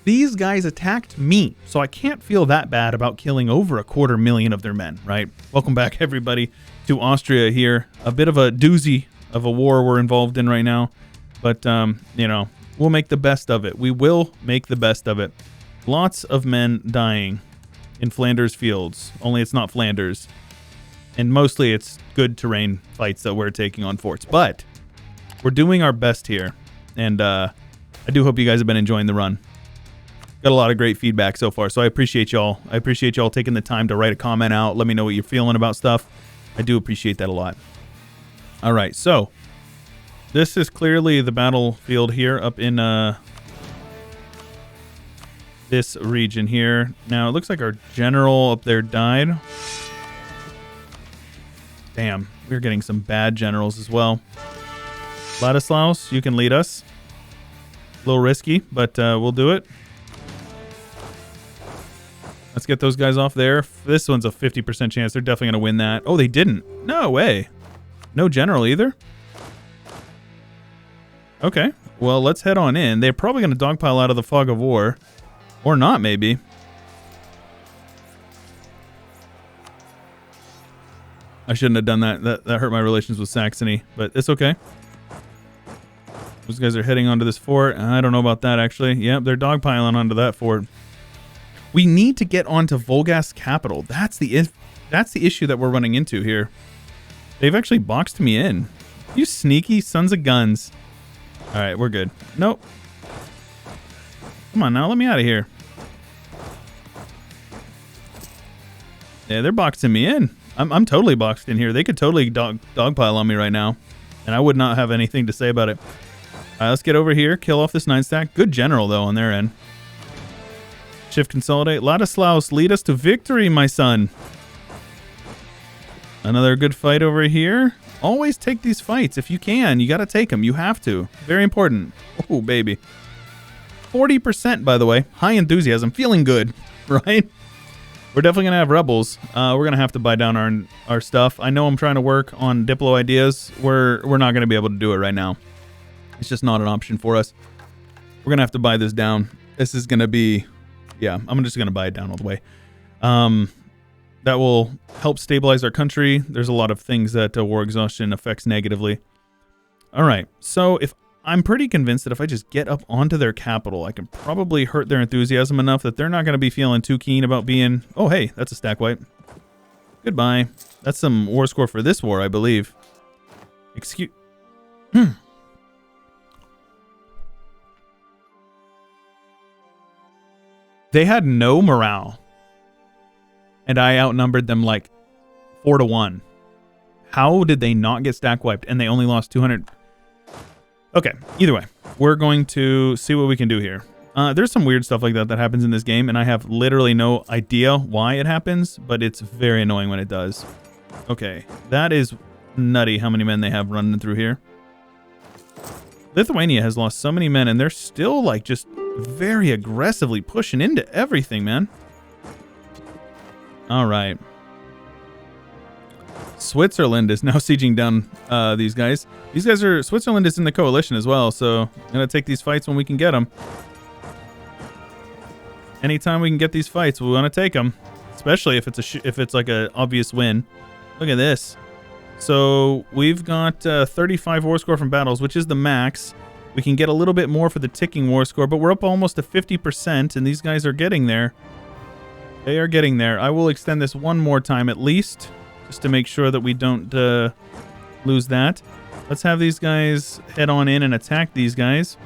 these guys attacked me, so I can't feel that bad about killing over 250,000 of their men, right? Welcome back, everybody, to Austria here. A bit of a doozy of a war we're involved in right now, but, you know, we'll make the best of it. We will make the best of it. Lots of men dying in Flanders fields, only it's not Flanders. And mostly it's good terrain fights that we're taking on forts, but we're doing our best here. And I do hope you guys have been enjoying the run. Got a lot of great feedback so far, so I appreciate y'all. I appreciate y'all taking the time to write a comment out. Let me know what you're feeling about stuff. I do appreciate that a lot. All right, so this is clearly the battlefield here up in this region here. Now, it looks like our general up there died. Damn, we're getting some bad generals as well. Ladislaus, you can lead us. A little risky, but we'll do it. Let's get those guys off there. This one's a 50% chance. They're definitely going to win that. Oh, they didn't. No way. No general either. Okay. Well, let's head on in. They're probably going to dogpile out of the fog of war. Or not, maybe. I shouldn't have done that. That hurt my relations with Saxony, but it's okay. Those guys are heading onto this fort. I don't know about that, actually. Yep, they're dogpiling onto that fort. We need to get onto Volgas capital. That's the issue that we're running into here. They've actually boxed me in. You sneaky sons of guns. All right, we're good. Nope. Come on now, let me out of here. Yeah, they're boxing me in. I'm totally boxed in here. They could totally dogpile on me right now, and I would not have anything to say about it. All right, let's get over here, kill off this 9-stack. Good general, though, on their end. Shift consolidate. Ladislaus, lead us to victory, my son. Another good fight over here. Always take these fights if you can. You got to take them. You have to. Very important. Oh, baby. 40%, by the way. High enthusiasm. Feeling good, right? We're definitely going to have rebels. We're going to have to buy down our stuff. I know I'm trying to work on Diplo ideas. We're not going to be able to do it right now. It's just not an option for us. We're going to have to buy this down. This is going to be... Yeah, I'm just going to buy it down all the way. That will help stabilize our country. There's a lot of things that war exhaustion affects negatively. All right, so if I'm pretty convinced that if I just get up onto their capital, I can probably hurt their enthusiasm enough that they're not going to be feeling too keen about being... Oh, hey, that's a stack wipe. Goodbye. That's some war score for this war, I believe. Excuse... They had no morale, and I outnumbered them like 4-1. How did they not get stack wiped, and they only lost 200? Okay, either way, we're going to see what we can do here. There's some weird stuff like that happens in this game, and I have literally no idea why it happens, but it's very annoying when it does. Okay, that is nutty how many men they have running through here. Lithuania has lost so many men, and they're still like just... very aggressively pushing into everything, man. All right. Switzerland is now sieging down these guys. These guys are... Switzerland is in the coalition as well, so I'm going to take these fights when we can get them. Anytime we can get these fights, we want to take them. Especially if it's like an obvious win. Look at this. So we've got 35 war score from battles, which is the max. We can get a little bit more for the ticking war score, but we're up almost to 50%, and these guys are getting there. They are getting there. I will extend this one more time at least, just to make sure that we don't lose that. Let's have these guys head on in and attack these guys.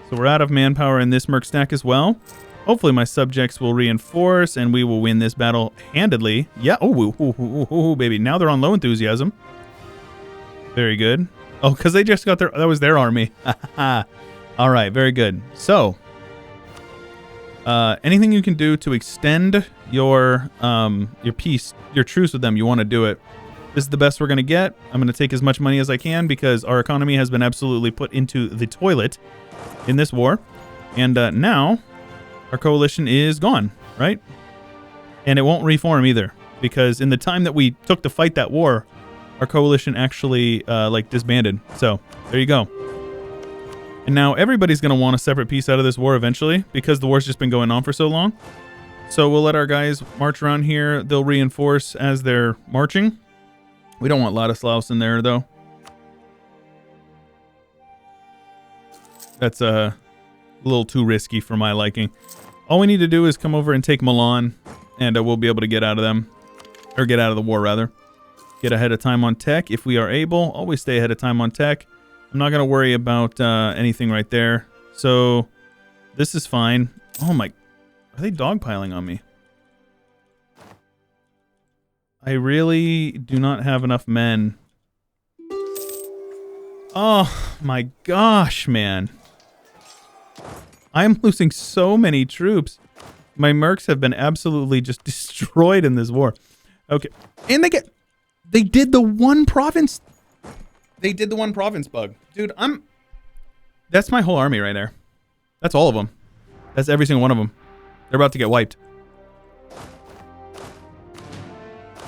So we're out of manpower in this merc stack as well. Hopefully my subjects will reinforce, and we will win this battle handedly. Yeah, oh, baby. Now they're on low enthusiasm. Very good. Oh, because they just got that was their army. All right, very good. So, anything you can do to extend your peace, your truce with them, you want to do it. This is the best we're going to get. I'm going to take as much money as I can because our economy has been absolutely put into the toilet in this war. And now, our coalition is gone, right? And it won't reform either because in the time that we took to fight that war, our coalition actually like disbanded. So there you go. And now everybody's going to want a separate piece out of this war eventually because the war's just been going on for so long. So we'll let our guys march around here. They'll reinforce as they're marching. We don't want Ladislaus in there, though. That's a little too risky for my liking. All we need to do is come over and take Milan, and we'll be able to get out of them. Or get out of the war, rather. Get ahead of time on tech if we are able. Always stay ahead of time on tech. I'm not going to worry about anything right there. So, this is fine. Oh my... Are they dogpiling on me? I really do not have enough men. Oh my gosh, man. I am losing so many troops. My mercs have been absolutely just destroyed in this war. Okay. And they did the one province. They did the one province bug. Dude, that's my whole army right there. That's all of them. That's every single one of them. They're about to get wiped.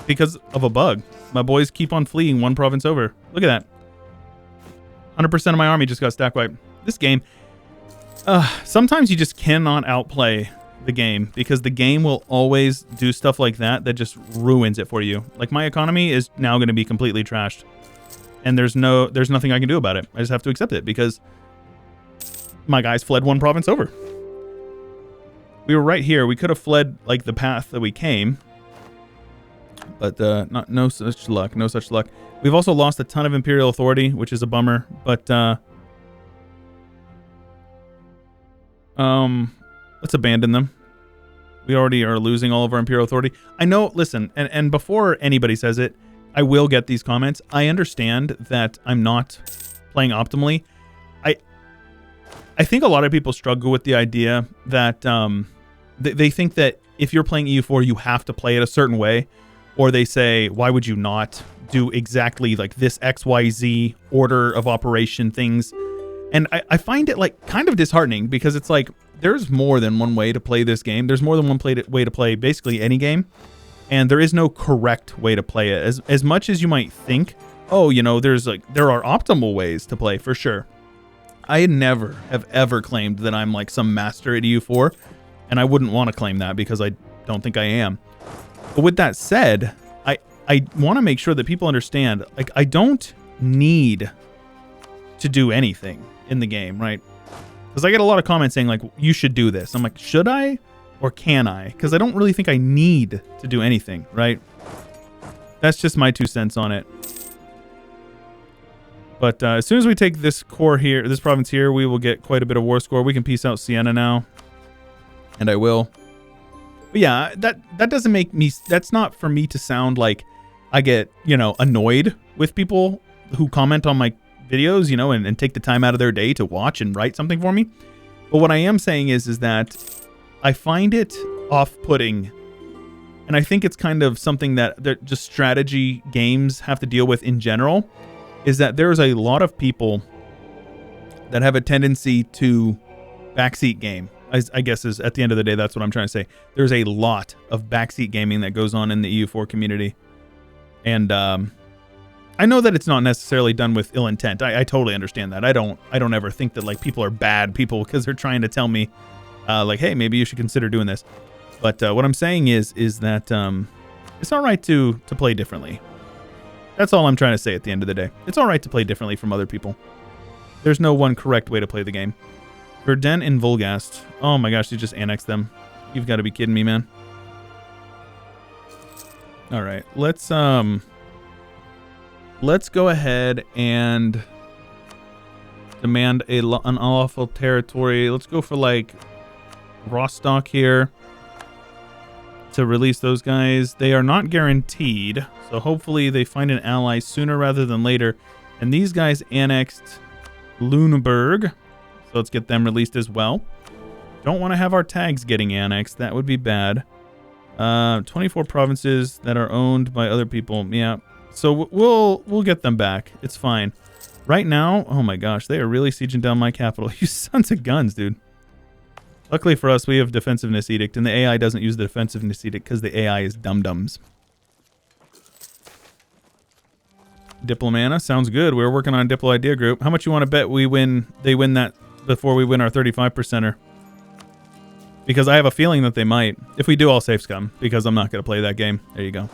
Because of a bug. My boys keep on fleeing one province over. Look at that. 100% of my army just got stack wiped. This game... sometimes you just cannot outplay the game because the game will always do stuff like that just ruins it for you. Like my economy is now going to be completely trashed. And there's nothing I can do about it. I just have to accept it because my guys fled one province over. We were right here. We could have fled like the path that we came. But no such luck. No such luck. We've also lost a ton of imperial authority, which is a bummer. But let's abandon them. We already are losing all of our imperial authority. I know, listen, and before anybody says it, I will get these comments. I understand that I'm not playing optimally. I think a lot of people struggle with the idea that they think that if you're playing EU4, you have to play it a certain way. Or they say, why would you not do exactly like this XYZ order of operation things? And I find it like kind of disheartening because it's like there's more than one way to play this game. There's more than one way to play basically any game. And there is no correct way to play it. As much as you might think, oh, you know, there are optimal ways to play for sure. I never have ever claimed that I'm like some master at EU4. And I wouldn't want to claim that because I don't think I am. But with that said, I want to make sure that people understand, like, I don't need to do anything in the game, right? Because I get a lot of comments saying, like, you should do this. I'm like, should I or can I? Because I don't really think I need to do anything, right? That's just my 2 cents on it. But as soon as we take this core here, this province here, we will get quite a bit of war score. We can peace out Siena now. And I will. But yeah, that doesn't make me... That's not for me to sound like I get, you know, annoyed with people who comment on my videos, you know, and take the time out of their day to watch and write something for me. But what I am saying is that I find it off-putting. And I think it's kind of something that just strategy games have to deal with in general, is that there's a lot of people that have a tendency to backseat game. I guess is at the end of the day, that's what I'm trying to say. There's a lot of backseat gaming that goes on in the EU4 community. And I know that it's not necessarily done with ill intent. I totally understand that. I don't ever think that like people are bad people because they're trying to tell me like, hey, maybe you should consider doing this. But what I'm saying is that it's all right to play differently. That's all I'm trying to say at the end of the day. It's all right to play differently from other people. There's no one correct way to play the game. Verdun and Volgast. Oh my gosh, you just annexed them. You've got to be kidding me, man. All right, let's go ahead and demand an unlawful territory. Let's go for like Rostock here to release those guys. They are not guaranteed, so hopefully they find an ally sooner rather than later. And these guys annexed Lüneburg. So let's get them released as well. Don't want to have our tags getting annexed. That would be bad. 24 provinces that are owned by other people. Yeah. So we'll get them back. It's fine. Right now, oh my gosh, they are really sieging down my capital. You sons of guns, dude. Luckily for us, we have defensiveness edict, and the AI doesn't use the defensiveness edict because the AI is dum-dums. Diplomana sounds good. We're working on a Diplo idea group. How much you want to bet we win? They win that before we win our 35%er. Because I have a feeling that they might. If we do, I'll safe scum, because I'm not going to play that game. There you go.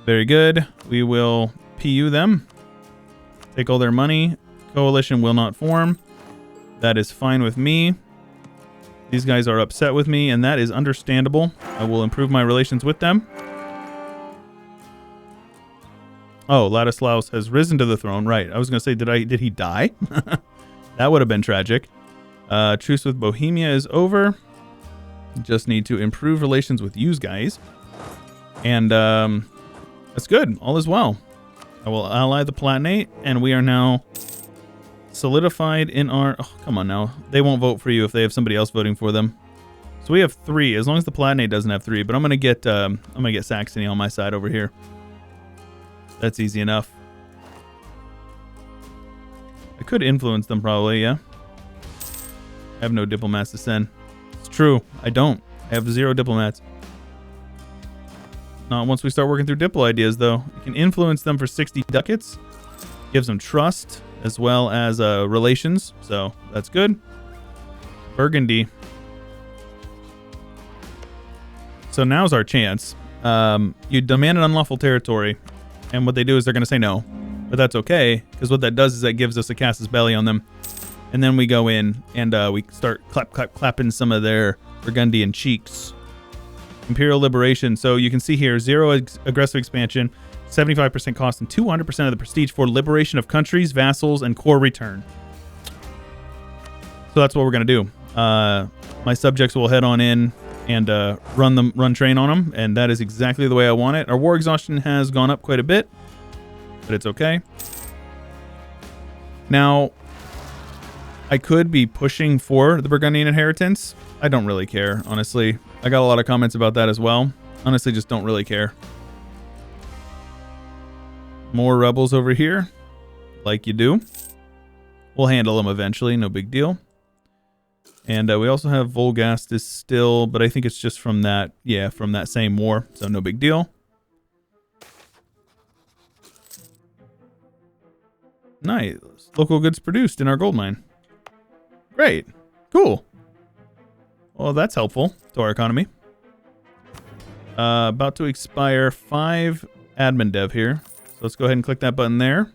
Very good. We will PU them. Take all their money. Coalition will not form. That is fine with me. These guys are upset with me, and that is understandable. I will improve my relations with them. Oh, Ladislaus has risen to the throne. Right. I was going to say, did he die? That would have been tragic. Truce with Bohemia is over. Just need to improve relations with you guys. And that's good. All is well. I will ally the Palatinate, and we are now solidified in our... Oh, come on now. They won't vote for you if they have somebody else voting for them. So we have 3, as long as the Palatinate doesn't have 3. But I'm gonna get Saxony on my side over here. That's easy enough. I could influence them probably, yeah. I have no diplomats to send. It's true. I don't. I have 0 diplomats. Not once we start working through diplo ideas, though. You can influence them for 60 ducats. Gives them trust, as well as relations. So, that's good. Burgundy. So now's our chance. You demand an unlawful territory. And what they do is they're going to say no. But that's okay, because what that does is that gives us a casus belli on them. And then we go in and we start clapping some of their Burgundian cheeks. Imperial liberation. So you can see here, 0 aggressive expansion, 75% cost, and 200% of the prestige for liberation of countries, vassals, and core return. So that's what we're going to do. My subjects will head on in and run train on them, and that is exactly the way I want it. Our war exhaustion has gone up quite a bit, but it's okay. Now, I could be pushing for the Burgundian inheritance. I don't really care, honestly. I got a lot of comments about that as well. Honestly, just don't really care. More rebels over here, like you do. We'll handle them eventually, no big deal. And we also have Volgastis still, but I think it's just from that, yeah, from that same war, so no big deal. Nice. Local goods produced in our gold mine. Great. Cool. Well, that's helpful to our economy. About to expire 5 admin dev here. So let's go ahead and click that button there.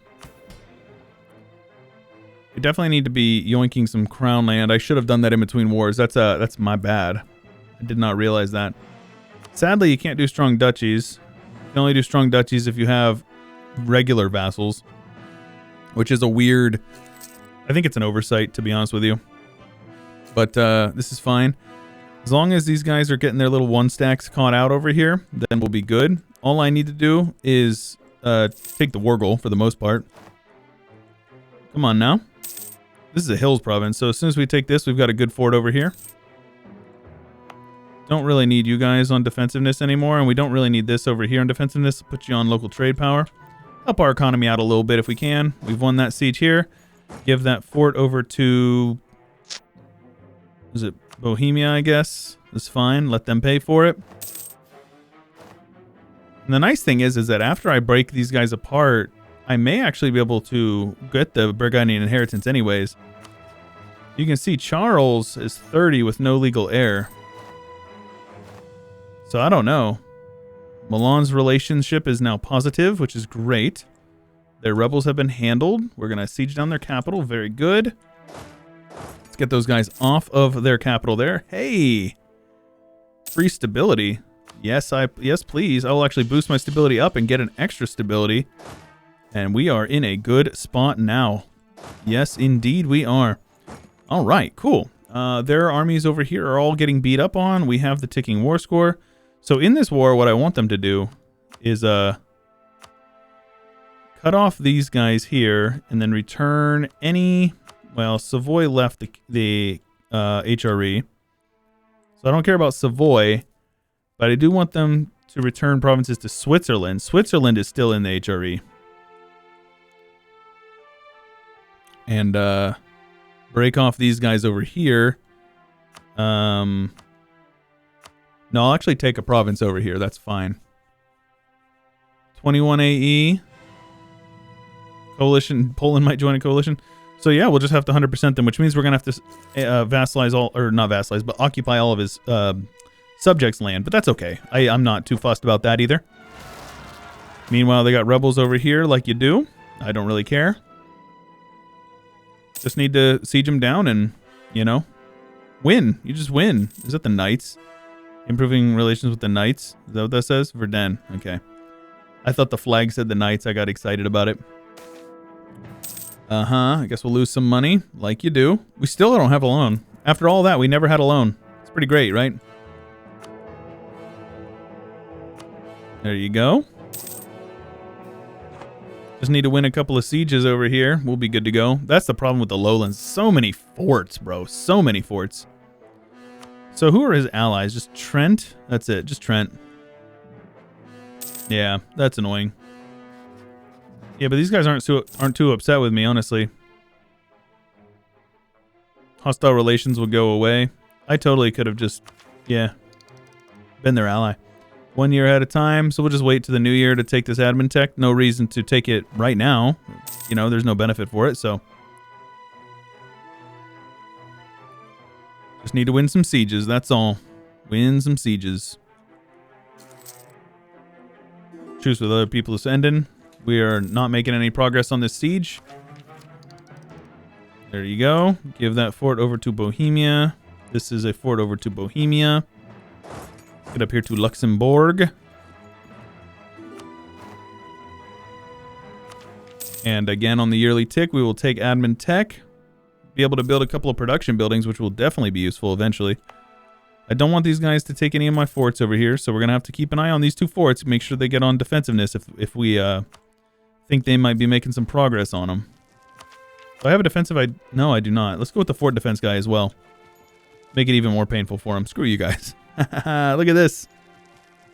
We definitely need to be yoinking some crown land. I should have done that in between wars. That's my bad. I did not realize that. Sadly, you can't do strong duchies. You can only do strong duchies if you have regular vassals, which is a weird... I think it's an oversight, to be honest with you. But this is fine. As long as these guys are getting their little 1 stacks caught out over here, then we'll be good. All I need to do is take the war goal for the most part. Come on now. This is a hills province, so as soon as we take this, we've got a good fort over here. Don't really need you guys on defensiveness anymore, and we don't really need this over here on defensiveness. Put you on local trade power. Help our economy out a little bit if we can. We've won that siege here. Give that fort over to... Is it Bohemia, I guess? That's fine. Let them pay for it. And the nice thing is that after I break these guys apart, I may actually be able to get the Burgundian inheritance anyways. You can see Charles is 30 with no legal heir. So I don't know. Milan's relationship is now positive, which is great. Their rebels have been handled. We're going to siege down their capital. Very good. Let's get those guys off of their capital there. Hey! Free stability. Yes, please. I will actually boost my stability up and get an extra stability. And we are in a good spot now. Yes, indeed we are. All right, cool. Their armies over here are all getting beat up on. We have the ticking war score. So in this war, what I want them to do is cut off these guys here and then return any... Well, Savoy left the HRE. So I don't care about Savoy, but I do want them to return provinces to Switzerland. Switzerland is still in the HRE. And break off these guys over here. No, I'll actually take a province over here. That's fine. 21 AE. Coalition. Poland might join a coalition. So yeah, we'll just have to 100% them, which means we're gonna have to vassalize all, or not vassalize, but occupy all of his subjects' land. But that's okay. I'm not too fussed about that either. Meanwhile, they got rebels over here, like you do. I don't really care. Just need to siege them down and, you know, win. You just win. Is that the knights? Improving relations with the knights. Is that what that says? Verdun. Okay. I thought the flag said the knights. I got excited about it. I guess we'll lose some money, like you do. We still don't have a loan. After all that, we never had a loan. It's pretty great, right? There you go. Just need to win a couple of sieges over here. We'll be good to go. That's the problem with the Lowlands. So many forts, bro. So many forts. So who are his allies? Just Trent? That's it. Just Trent. Yeah, that's annoying. Yeah, but these guys aren't too upset with me, honestly. Hostile relations will go away. I totally could have just, yeah, been their ally. 1 year at a time, so we'll just wait to the new year to take this admin tech. No reason to take it right now. You know, there's no benefit for it, so. Just need to win some sieges, that's all. Win some sieges. Truce with other people is ending. We are not making any progress on this siege. There you go. Give that fort over to Bohemia. This is a fort over to Bohemia. Get up here to Luxembourg. And again, on the yearly tick, we will take admin tech. Be able to build a couple of production buildings, which will definitely be useful eventually. I don't want these guys to take any of my forts over here, so we're going to have to keep an eye on these two forts. Make sure they get on defensiveness if we think they might be making some progress on them. Do I have a defensive? No, I do not. Let's go with the fort defense guy as well. Make it even more painful for him. Screw you guys. Look at this.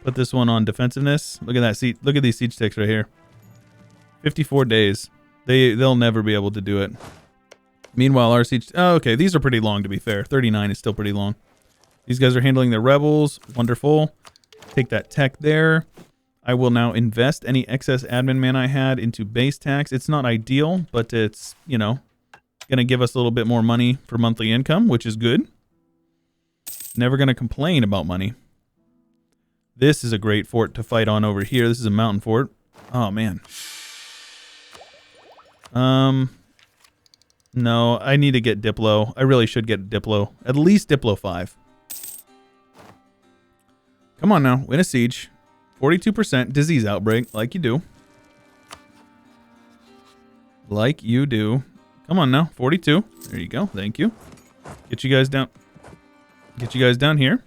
Put this one on defensiveness. Look at that seat. Look at these siege ticks right here. 54 days. They'll never be able to do it. Meanwhile, our siege... Oh, okay. These are pretty long, to be fair. 39 is still pretty long. These guys are handling their rebels. Wonderful. Take that tech there. I will now invest any excess admin man I had into base tax. It's not ideal, but it's, you know, going to give us a little bit more money for monthly income, which is good. Never going to complain about money. This is a great fort to fight on over here. This is a mountain fort. Oh, man. No, I need to get Diplo. I really should get Diplo. At least Diplo 5. Come on now. Win a siege. 42% disease outbreak, like you do. Like you do. Come on now. 42. There you go. Thank you. Get you guys down. Get you guys down here.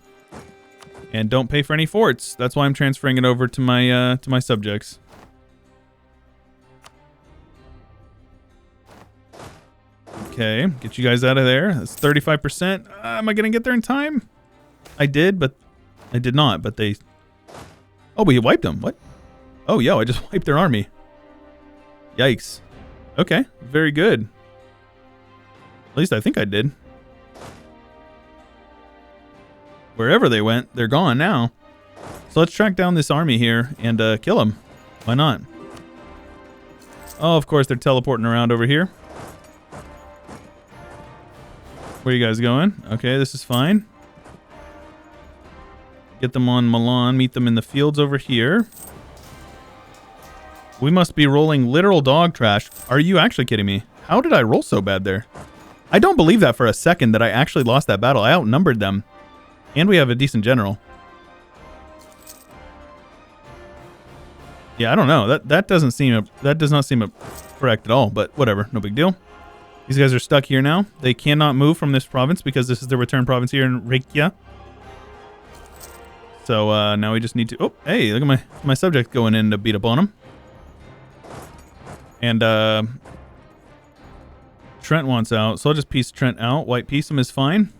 And don't pay for any forts. That's why I'm transferring it over to my subjects. Okay, get you guys out of there. That's 35%. Am I going to get there in time? I did, but I did not. But they... Oh, we wiped them. What? Oh, yo, I just wiped their army. Yikes. Okay, very good. At least I think I did. Wherever they went, they're gone now. So let's track down this army here and kill them. Why not? Oh, of course, they're teleporting around over here. Where are you guys going? Okay, this is fine. Get them on Milan. Meet them in the fields over here. We must be rolling literal dog trash. Are you actually kidding me? How did I roll so bad there? I don't believe that for a second that I actually lost that battle. I outnumbered them. And we have a decent general. Yeah, I don't know. That does not seem correct at all, but whatever. No big deal. These guys are stuck here now. They cannot move from this province because this is the return province here in Reykjavik. So now we just need to... Oh, hey, look at my subject going in to beat up on him. And Trent wants out, so I'll just piece Trent out. White piece him is fine.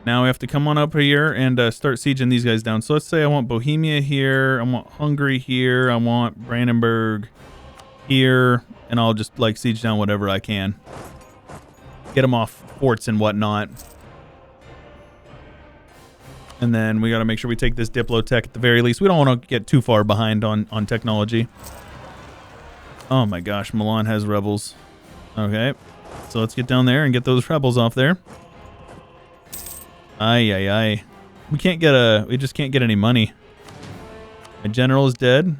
Now we have to come on up here and start sieging these guys down. So let's say I want Bohemia here. I want Hungary here. I want Brandenburg here. And I'll just like siege down whatever I can. Get them off forts and whatnot. And then we got to make sure we take this Diplo tech at the very least. We don't want to get too far behind on technology. Oh my gosh, Milan has rebels. Okay. So let's get down there and get those rebels off there. Aye. We just can't get any money. My general is dead.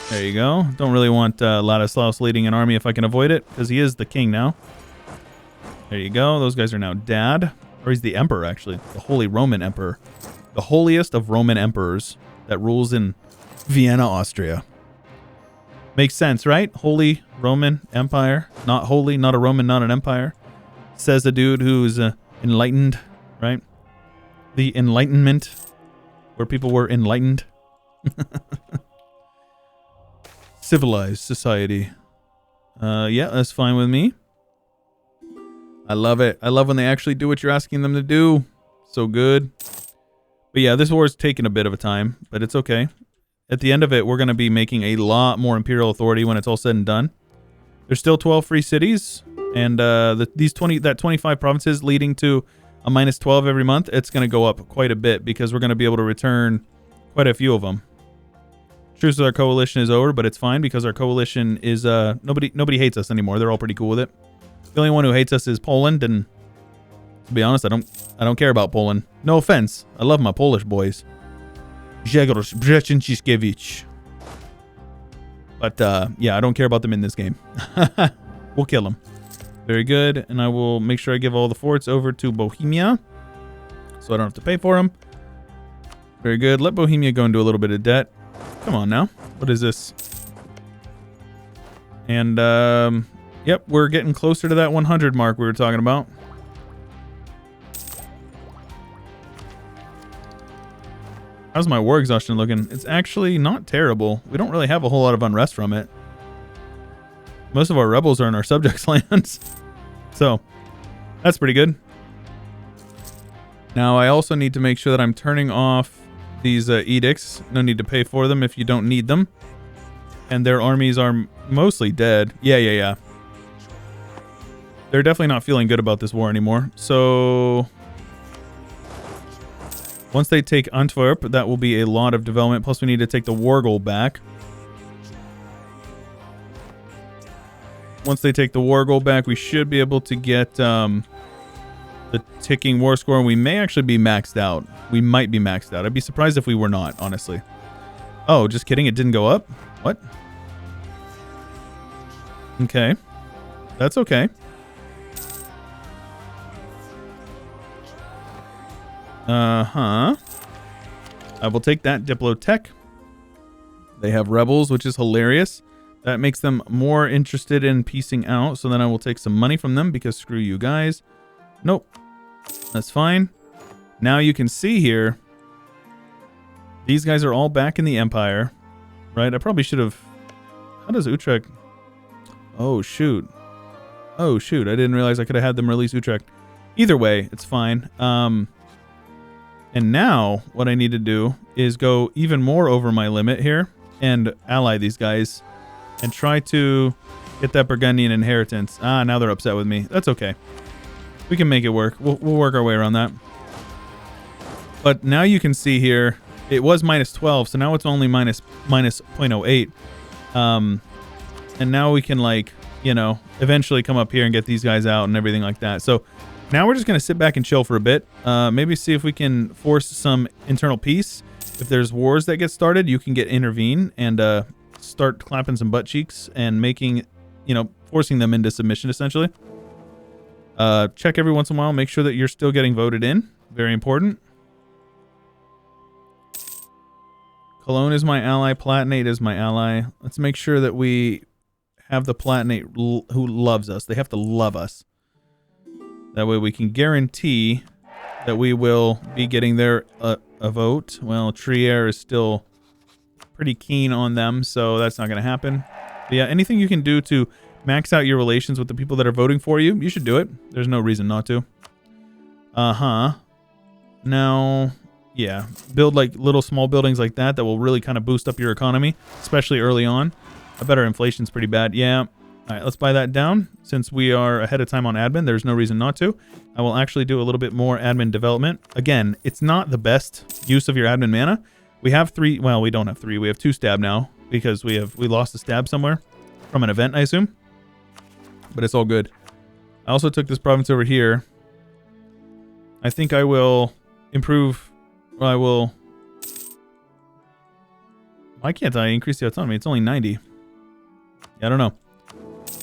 There you go. Don't really want Ladislaus leading an army if I can avoid it, because he is the king now. There you go. Those guys are now dead. Or he's the emperor, actually. The Holy Roman Emperor. The holiest of Roman emperors that rules in Vienna, Austria. Makes sense, right? Holy Roman Empire. Not holy, not a Roman, not an empire. Says a dude who's enlightened, right? The Enlightenment, where people were enlightened. Civilized society. Yeah, that's fine with me. I love it. I love when they actually do what you're asking them to do. So good. But yeah, this war is taking a bit of a time, but it's okay. At the end of it, we're going to be making a lot more imperial authority when it's all said and done. There's still 12 free cities, and that 25 provinces leading to a -12 every month, it's going to go up quite a bit because we're going to be able to return quite a few of them. Truce with our coalition is over, but it's fine because our coalition is nobody hates us anymore. They're all pretty cool with it. The only one who hates us is Poland, and to be honest, I don't care about Poland. No offense. I love my Polish boys. Grzegorz Brzezinskiewicz. But yeah, I don't care about them in this game. We'll kill them. Very good, and I will make sure I give all the forts over to Bohemia, so I don't have to pay for them. Very good. Let Bohemia go into a little bit of debt. Come on now. What is this? And yep, we're getting closer to that 100 mark we were talking about. How's my war exhaustion looking? It's actually not terrible. We don't really have a whole lot of unrest from it. Most of our rebels are in our subjects' lands. So, that's pretty good. Now, I also need to make sure that I'm turning off these edicts. No need to pay for them if you don't need them. And their armies are mostly dead. Yeah. They're definitely not feeling good about this war anymore. So, once they take Antwerp, that will be a lot of development. Plus, we need to take the war goal back. Once they take the war goal back, we should be able to get the ticking war score. And we may actually be maxed out. We might be maxed out. I'd be surprised if we were not, honestly. Oh, just kidding. It didn't go up? What? Okay. That's okay. I will take that Diplotech. They have rebels, which is hilarious. That makes them more interested in piecing out. So then I will take some money from them because screw you guys. Nope. That's fine. Now you can see here. These guys are all back in the Empire. Right? I probably should have... How does Utrecht... Oh, shoot. Oh, shoot. I didn't realize I could have had them release Utrecht. Either way, it's fine. And now what I need to do is go even more over my limit here and ally these guys and try to get that Burgundian inheritance. Ah, now they're upset with me. That's okay. We can make it work. We'll work our way around that. But now you can see here, it was -12, so now it's only minus 0.08. And now we can, like, you know, eventually come up here and get these guys out and everything like that. So now we're just going to sit back and chill for a bit. Maybe see if we can force some internal peace. If there's wars that get started, you can intervene and start clapping some butt cheeks and making, you know, forcing them into submission, essentially. Check every once in a while. Make sure that you're still getting voted in. Very important. Cologne is my ally. Palatinate is my ally. Let's make sure that we have the Palatinate who loves us. They have to love us. That way we can guarantee that we will be getting their a vote. Well, Trier is still pretty keen on them, so that's not going to happen. But yeah, anything you can do to max out your relations with the people that are voting for you, you should do it. There's no reason not to. Now, yeah, build like little small buildings like that will really kind of boost up your economy, especially early on. I bet our inflation's pretty bad. Yeah. All right, let's buy that down. Since we are ahead of time on admin, there's no reason not to. I will actually do a little bit more admin development. Again, it's not the best use of your admin mana. We have 3. Well, we don't have 3. We have 2 stab now because we lost a stab somewhere from an event, I assume. but it's all good. I also took this province over here. I think I will improve. I will. Why can't I increase the autonomy? It's only 90. Yeah, I don't know.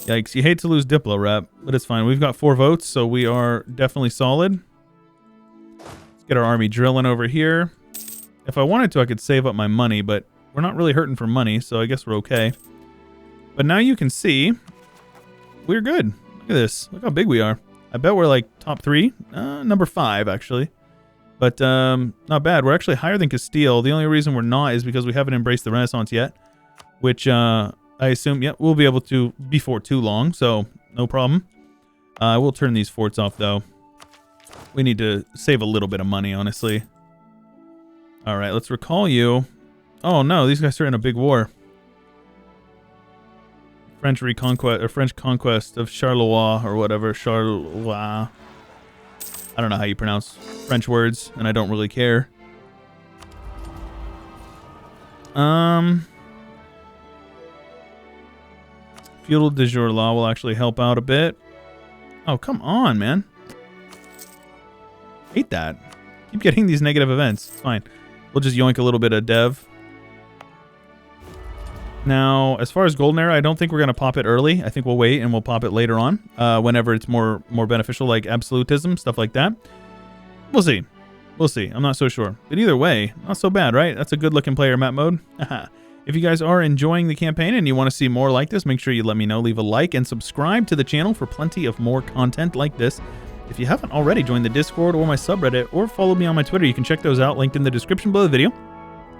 Yikes. You hate to lose Diplo rep, but it's fine. We've got 4 votes, so we are definitely solid. Let's get our army drilling over here. If I wanted to, I could save up my money, but we're not really hurting for money, so I guess we're okay. But now you can see we're good. Look at this. Look how big we are. I bet we're like top 3. Number 5, actually. But not bad. We're actually higher than Castile. The only reason we're not is because we haven't embraced the Renaissance yet, which I assume, yeah, we'll be able to before too long, so no problem. We'll turn these forts off, though. We need to save a little bit of money, honestly. All right, let's recall you. Oh, no, these guys are in a big war. French reconquest, or French conquest of Charleroi, or whatever. Charleroi. I don't know how you pronounce French words, and I don't really care. Feudal de jure law will actually help out a bit. Oh, come on, man. Hate that. Keep getting these negative events. It's fine. We'll just yoink a little bit of dev. Now, as far as Golden Era, I don't think we're going to pop it early. I think we'll wait and we'll pop it later on, whenever it's more beneficial, like absolutism, stuff like that. We'll see. We'll see. I'm not so sure. But either way, not so bad, right? That's a good-looking player map mode. If you guys are enjoying the campaign and you want to see more like this, make sure you let me know. Leave a like and subscribe to the channel for plenty of more content like this. If you haven't already joined the Discord or my subreddit or followed me on my Twitter, you can check those out, linked in the description below the video.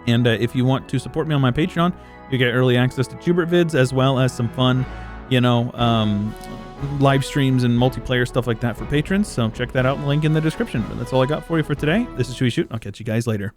And if you want to support me on my Patreon, you get early access to Chewyshoot vids as well as some fun, you know, live streams and multiplayer stuff like that for patrons. So check that out, link in the description. But that's all I got for you for today. This is Chewyshoot. I'll catch you guys later.